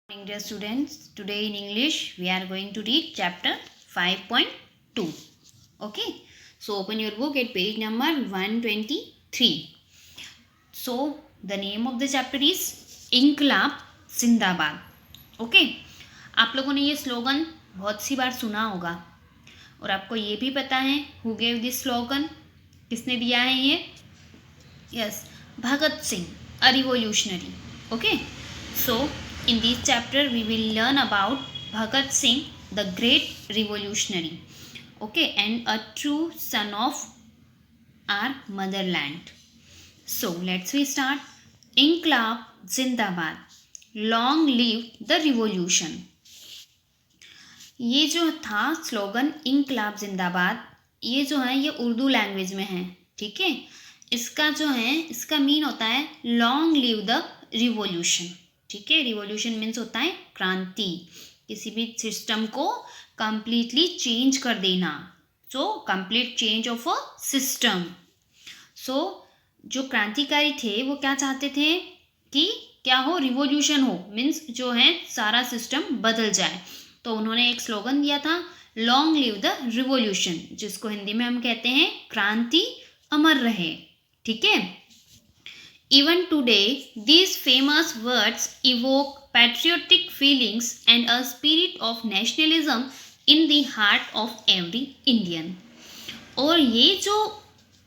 Morning, dear students. Today in English we are going to read chapter 5.2. Okay, so open your book at page number 123. So the name of the chapter is इंकलाब जिंदाबाद. Okay, आप लोगों ने ये slogan बहुत सी बार सुना होगा और आपको ये भी पता है हु गेव दिस स्लोगन, किसने दिया है ये? Yes, Bhagat Singh, a revolutionary. Okay, so in this chapter we will learn about Bhagat Singh, the great revolutionary, okay, and a true son of our motherland. So let's we start. Inqilab Zindabad, long live the revolution. ये जो था slogan इंकलाब जिंदाबाद, ये जो है ये Urdu language में है. ठीक है, इसका जो है इसका मीन होता है लॉन्ग लिव द रिवोल्यूशन. ठीक है, रिवोल्यूशन मीन्स होता है क्रांति, किसी भी सिस्टम को कंप्लीटली चेंज कर देना. So complete change of a system. So जो क्रांतिकारी थे वो क्या चाहते थे कि क्या हो, रिवोल्यूशन हो, मीन्स जो है सारा सिस्टम बदल जाए. तो उन्होंने एक स्लोगन दिया था लॉन्ग लिव द रिवोल्यूशन, जिसको हिंदी में हम कहते हैं क्रांति अमर रहे. ठीक है, even today these famous words evoke patriotic feelings and a spirit of nationalism in the heart of every Indian. और ये जो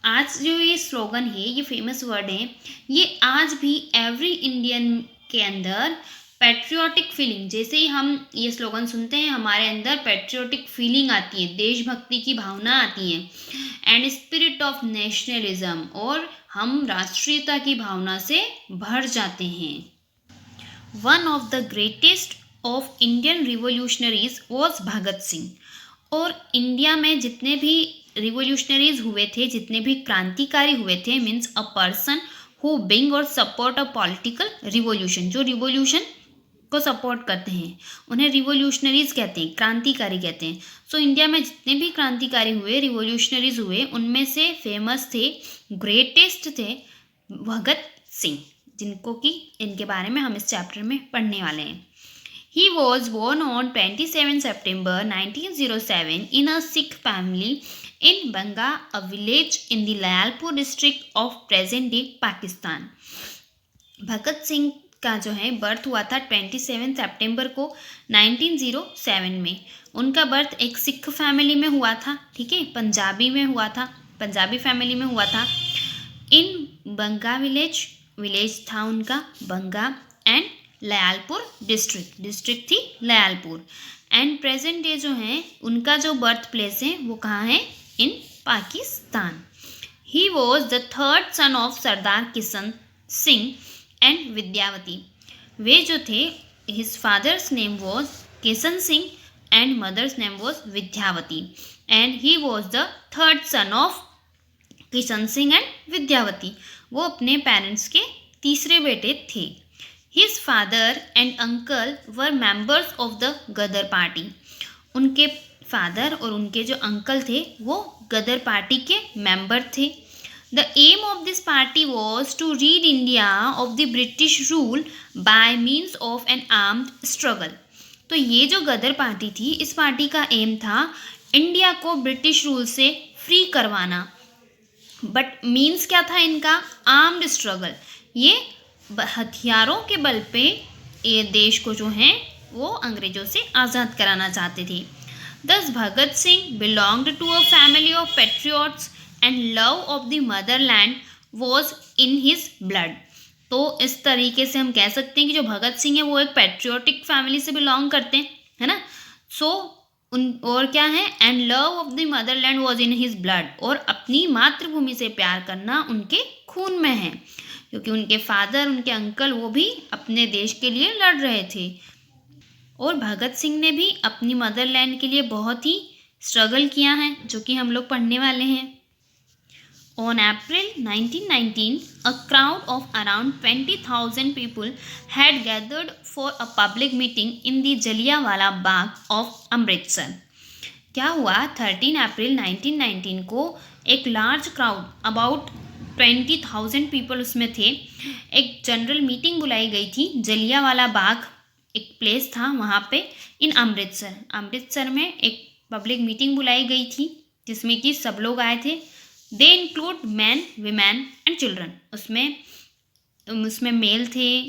आज जो ये स्लोगन है, ये फेमस वर्ड है, ये आज भी एवरी इंडियन के अंदर पैट्रियोटिक फीलिंग, जैसे ही हम ये स्लोगन सुनते हैं हमारे अंदर पैट्रियोटिक फीलिंग आती है, देशभक्ति की भावना आती है, एंड स्पिरिट ऑफ नेशनलिज्म, और हम राष्ट्रीयता की भावना से भर जाते हैं. One of the greatest of Indian revolutionaries was Bhagat Singh. और इंडिया में जितने भी रिवोल्यूशनरीज हुए थे, जितने भी क्रांतिकारी हुए थे, means a person who being और सपोर्ट अ पॉलिटिकल रिवोल्यूशन, जो रिवोल्यूशन को सपोर्ट करते हैं उन्हें रिवोल्यूशनरीज कहते हैं, क्रांतिकारी कहते हैं. सो इंडिया में जितने भी क्रांतिकारी हुए, रिवोल्यूशनरीज हुए, उनमें से फेमस थे, ग्रेटेस्ट थे भगत सिंह, जिनको कि इनके बारे में हम इस चैप्टर में पढ़ने वाले हैं. He was born on 27 September 1907 in a Sikh family in Banga, a village in the Layalpur district of present day Pakistan. Bhagat Singh का जो है बर्थ हुआ था 27 सितंबर को 1907 में. उनका बर्थ एक सिख फैमिली में हुआ था. ठीक है, पंजाबी में हुआ था, पंजाबी फैमिली में हुआ था. इन बंगा विलेज था उनका बंगा, एंड लयालपुर डिस्ट्रिक्ट थी लयालपुर, एंड प्रेजेंट डे जो है उनका जो बर्थ प्लेस है वो कहाँ है, in Pakistan. He was the third son of Sardar Kishan Singh and Vidyavati. वे जो थे, his father's name was Kishan Singh and mother's name was Vidyavati, and he was the third son of Kishan Singh and Vidyavati. वो अपने पेरेंट्स के तीसरे बेटे थे. His father and uncle were members of the Ghadar party. उनके फादर और उनके जो अंकल थे वो गदर पार्टी के मेंबर थे. The aim of this party was to rid India of the British rule by means of an armed struggle. तो ये जो गदर पार्टी थी, इस पार्टी का एम था इंडिया को ब्रिटिश रूल से फ्री करवाना. बट मीन्स क्या था इनका, आर्म्ड स्ट्रगल. ये हथियारों के बल पे ये देश को जो है वो अंग्रेजों से आज़ाद कराना चाहते थे. Thus Bhagat Singh belonged to a family of patriots and love of the motherland was in his blood. तो इस तरीके से हम कह सकते हैं कि जो भगत सिंह है वो एक पैट्रियोटिक फैमिली से बिलोंग करते हैं, है ना. सो और क्या है, and love of the Motherland was in his blood, और अपनी मातृभूमि से प्यार करना उनके खून में है, क्योंकि उनके फादर, उनके अंकल वो भी अपने देश के लिए लड़ रहे थे. और भगत सिंह ने भी अपनी मदरलैंड के लिए बहुत ही स्ट्रगल किया है, जो कि हम लोग पढ़ने वाले हैं. On April 1919, a crowd of around 20,000 people had gathered for a public meeting in the Jallianwala Bagh of Amritsar. क्या हुआ, 13 अप्रैल 1919 को एक लार्ज क्राउड, अबाउट 20,000 पीपल उसमें थे, एक जनरल मीटिंग बुलाई गई थी जलियांवाला बाग एक प्लेस था वहाँ पे इन अमृतसर में एक पब्लिक मीटिंग बुलाई गई थी जिसमें कि सब लोग आए थे। They include man, women and children. उसमें मेल थे,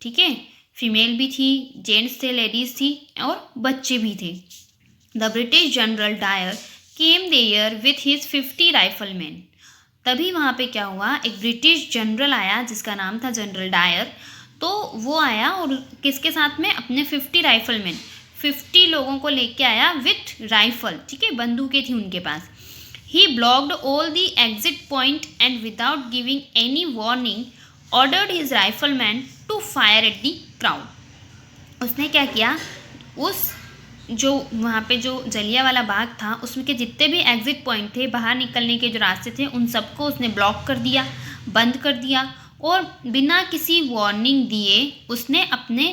ठीक है, फीमेल भी थी, जेंट्स थे, लेडीज़ थी और बच्चे भी थे। The British general Dyer came there with his 50 rifleman. तभी वहाँ पे क्या हुआ, एक ब्रिटिश जनरल आया जिसका नाम था जनरल डायर। तो वो आया और किसके साथ में, अपने 50 राइफलमैन, 50 लोगों को लेके आया विथ राइफल, ठीक है, बंदूकें थी उनके पास। He blocked all the exit point and without giving any warning ordered his rifleman to fire at the crowd. उसने क्या किया, उस जो वहाँ पे जो जलियांवाला बाग था उसमें के जितने भी एग्जिट पॉइंट थे, बाहर निकलने के जो रास्ते थे, उन सबको उसने ब्लॉक कर दिया, बंद कर दिया और बिना किसी वार्निंग दिए उसने अपने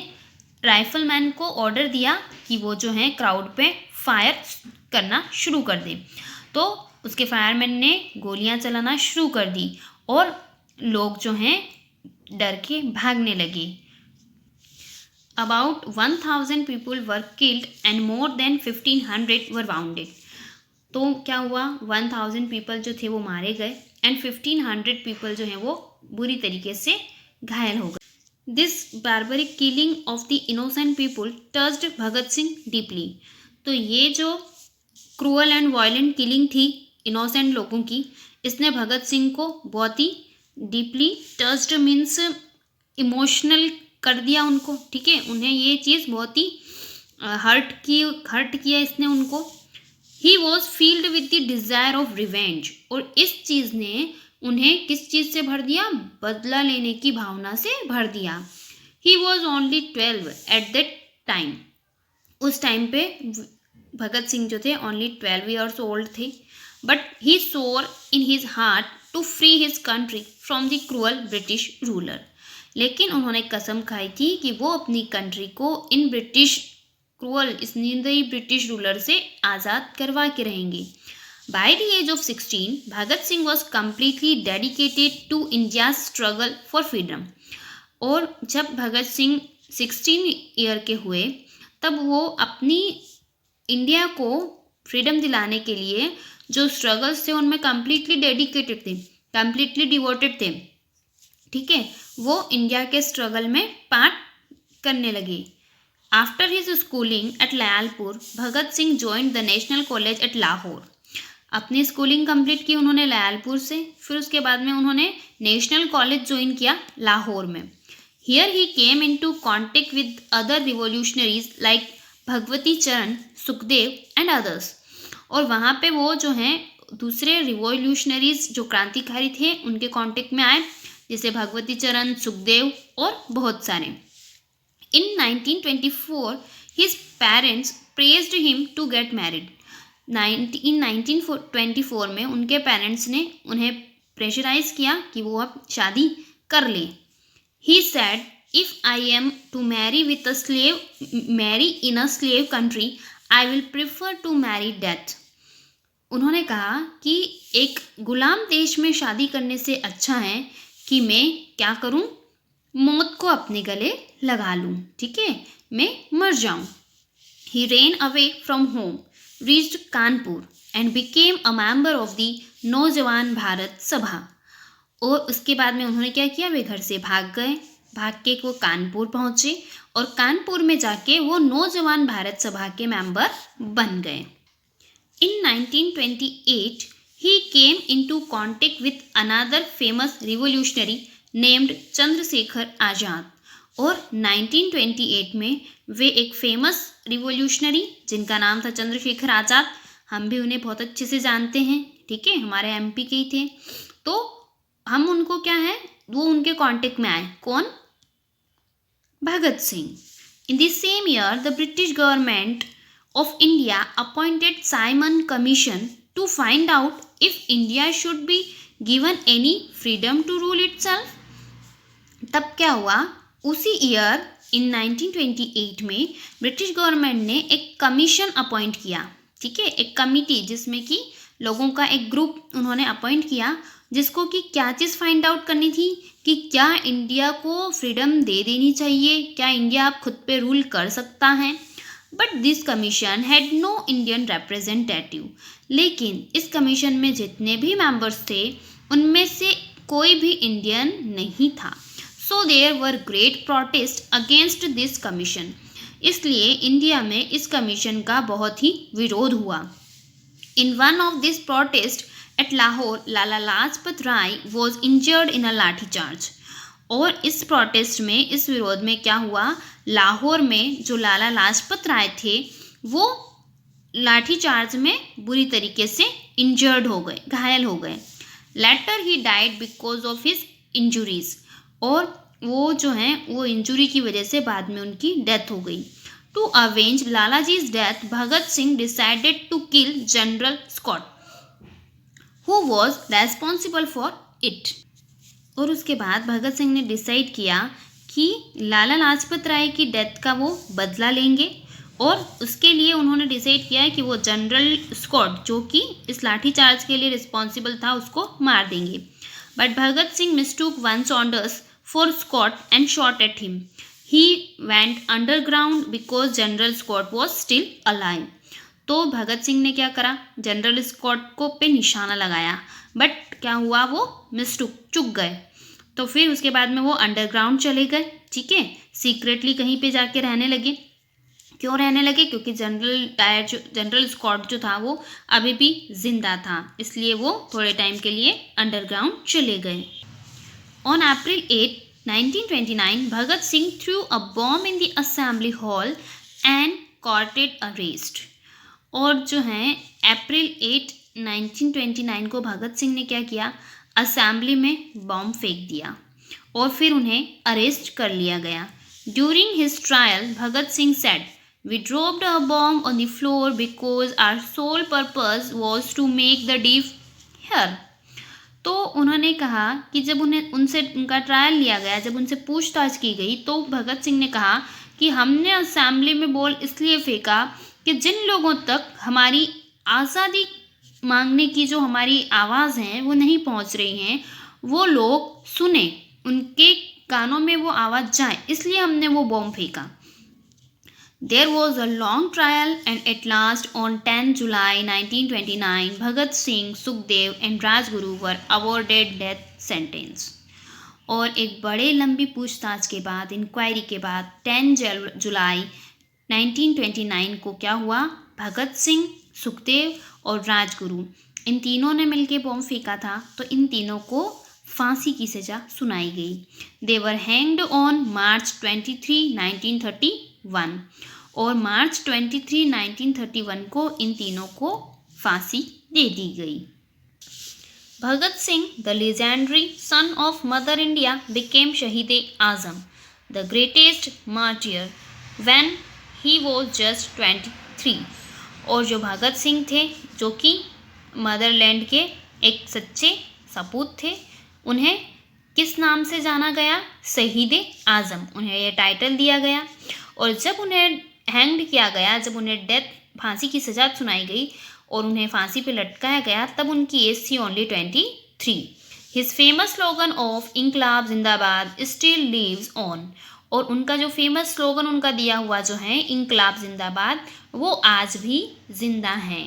राइफलमैन को ऑर्डर दिया कि वो जो है क्राउड पे फायर करना शुरू कर दे। तो उसके फायरमैन ने गोलियां चलाना शुरू कर दी और लोग जो हैं डर के भागने लगे। About 1000 people were killed and more than 1500 were wounded। तो क्या हुआ, 1000 people जो थे वो मारे गए एंड 1500 people जो हैं वो बुरी तरीके से घायल हो गए। This barbaric killing of the innocent people touched Bhagat Singh deeply. तो ये जो क्रूअल एंड वायलेंट किलिंग थी इनोसेंट लोगों की, इसने भगत सिंह को बहुत ही डीपली टच्ड मीन्स इमोशनल कर दिया उनको, ठीक है, उन्हें ये चीज़ बहुत ही हर्ट किया इसने उनको। He was field with the desire of revenge. और इस चीज़ ने उन्हें किस चीज़ से भर दिया, बदला लेने की भावना से भर दिया। He was only 12 at that time. उस टाइम पे भगत सिंह जो थे ओनली 12 ईयर्स ओल्ड थे। But he swore in his heart to free his country from the cruel British ruler. लेकिन उन्होंने कसम खाई थी कि वो अपनी कंट्री को इन इस निर्दयी ब्रिटिश रूलर से आज़ाद करवा के रहेंगे। By the age of 16 Bhagat Singh was completely dedicated to India struggle for freedom. और जब भगत सिंह 16 ईयर के हुए तब वो अपनी इंडिया को फ्रीडम दिलाने के लिए जो स्ट्रगल्स थे उनमें कम्प्लीटली डेडिकेटेड थे, कम्प्लीटली डिवोटेड थे, ठीक है, वो इंडिया के स्ट्रगल में पार्ट करने लगे। After his schooling at Lyallpur Bhagat Singh joined the national college at Lahore. अपनी स्कूलिंग कंप्लीट की उन्होंने लयालपुर से, फिर उसके बाद में उन्होंने नेशनल कॉलेज ज्वाइन किया लाहौर में। Here he came into contact with other revolutionaries like Bhagwati चरण, सुखदेव एंड अदर्स। और वहाँ पे वो जो हैं दूसरे रिवोल्यूशनरीज जो क्रांतिकारी थे उनके कॉन्टेक्ट में आए, जैसे भगवती चरण, सुखदेव और बहुत सारे। In 1924 his parents pressed him to get married. In 1924 में उनके पेरेंट्स ने उन्हें प्रेशराइज किया कि वो अब शादी कर ले। He said if I am to marry with a slave, marry in a slave country, I will prefer to marry death. उन्होंने कहा कि एक गुलाम देश में शादी करने से अच्छा है कि मैं क्या करूं, मौत को अपने गले लगा लूं, ठीक है, मैं मर जाऊं। He ran away from home, reached Kanpur and became a member of the Naujawan Bharat सभा। और उसके बाद में उन्होंने क्या किया, वे घर से भाग के वो कानपुर पहुँचे और कानपुर में जाके वो नौजवान भारत सभा के मेंबर बन गए। इन 1928 he came into contact with another famous revolutionary named Chandrashekhar Azad. और 1928 में वे एक फेमस रिवोल्यूशनरी जिनका नाम था चंद्रशेखर आज़ाद, हम भी उन्हें बहुत अच्छे से जानते हैं, ठीक है, हमारे एमपी के ही थे, तो हम उनको क्या है, वो उनके कांटेक्ट में आए। कौन, Bhagat Singh. In the same year the British government of India appointed Simon Commission to find out if India should be given any freedom to rule itself। तब क्या हुआ, उसी ईयर इन 1928 में ब्रिटिश गवर्नमेंट ने एक कमीशन अपॉइंट किया, ठीक है, एक कमिटी जिसमें कि लोगों का एक ग्रुप उन्होंने अपॉइंट किया जिसको कि क्या चीज़ फाइंड आउट करनी थी कि क्या इंडिया को फ्रीडम दे देनी चाहिए, क्या इंडिया अब खुद पे रूल कर सकता है। But this commission had no Indian representative, लेकिन इस कमीशन में जितने भी मेंबर्स थे उनमें से कोई भी इंडियन नहीं था। So there were great protest against this commission, इसलिए इंडिया में इस कमीशन का बहुत ही विरोध हुआ। In one of this protest at Lahore, Lala Lajpat Rai was injured in a lathi charge. और इस प्रोटेस्ट में, इस विरोध में क्या हुआ, लाहौर में जो लाला लाजपत राय थे वो लाठी चार्ज में बुरी तरीके से इंजर्ड हो गए, घायल हो गए। Later he died because of his injuries, और वो जो हैं वो इंजुरी की वजह से बाद में उनकी डेथ हो गई। To avenge Lalaji's death, Bhagat Singh decided to kill general Scott, who was responsible for it. और उसके बाद भगत सिंह ने डिसाइड किया कि लाला लाजपत राय की डेथ का वो बदला लेंगे, और उसके लिए उन्होंने डिसाइड किया कि वो जनरल स्कॉट जो कि इस लाठीचार्ज के लिए रिस्पॉन्सिबल था उसको मार देंगे। But Bhagat Singh mistook one Saunders for Scott and shot at him. He went underground because general Scott was still alive. तो भगत सिंह ने क्या करा, जनरल स्कॉट को पे निशाना लगाया, बट क्या हुआ, वो मिस्टूक, चूक गए। तो फिर उसके बाद में वो अंडरग्राउंड चले गए, ठीक है, सीक्रेटली कहीं पे जाके रहने लगे। क्यों रहने लगे, क्योंकि जनरल स्कॉट जो था वो अभी भी जिंदा था, इसलिए वो थोड़े टाइम के लिए अंडरग्राउंड चले गए। On April 8, 1929, Bhagat Singh threw a bomb in the assembly hall and courted arrest. और जो है अप्रैल 8, 1929 को भगत सिंह ने क्या किया, असेंबली में बॉम्ब फेंक दिया और फिर उन्हें अरेस्ट कर लिया गया। During his trial, Bhagat Singh said, we dropped a bomb on the floor because our sole purpose was to make the deaf hear. तो उन्होंने कहा कि जब उनका ट्रायल लिया गया, जब उनसे पूछताछ की गई, तो भगत सिंह ने कहा कि हमने असेंबली में बॉम्ब इसलिए फेंका कि जिन लोगों तक हमारी आज़ादी मांगने की जो हमारी आवाज़ हैं वो नहीं पहुंच रही हैं, वो लोग सुने, उनके कानों में वो आवाज़ जाए, इसलिए हमने वो बॉम्ब फेंका। There was a long trial and at last on 10 July 1929, Bhagat Singh, Sukhdev and Rajguru were awarded death sentence. और एक बड़े लंबी पूछताछ के बाद, इंक्वायरी के बाद 10 जुलाई 1929 को क्या हुआ, भगत सिंह, सुखदेव और राजगुरु, इन तीनों ने मिलकर बॉम्ब फेंका था, तो इन तीनों को फांसी की सजा सुनाई गई। दे वर हैंग्ड ऑन मार्च 23, 1931, और मार्च 23, 1931 को इन तीनों को फांसी दे दी गई। Bhagat Singh, the legendary son of Mother India, became Shahid-e-Azam, the greatest martyr, when he was just 23। और जो भगत सिंह थे, जो कि मदरलैंड के एक सच्चे सपूत थे, उन्हें किस नाम से जाना गया, शहीद-ए-आज़म, उन्हें यह टाइटल दिया गया। और जब उन्हें हैंग्ड किया गया, जब उन्हें डेथ, फांसी की सजा सुनाई गई और उन्हें फांसी पे लटकाया गया, तब उनकी एज थी only 23। His famous slogan of Inquilab Zindabad still lives on, और उनका जो फेमस स्लोगन उनका दिया हुआ जो है इंकलाब जिंदाबाद, वो आज भी जिंदा है।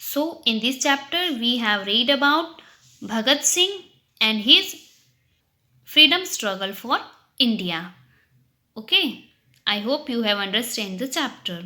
So in this chapter we have read about Bhagat Singh and his freedom struggle for India. Okay, I hope you have understand the chapter.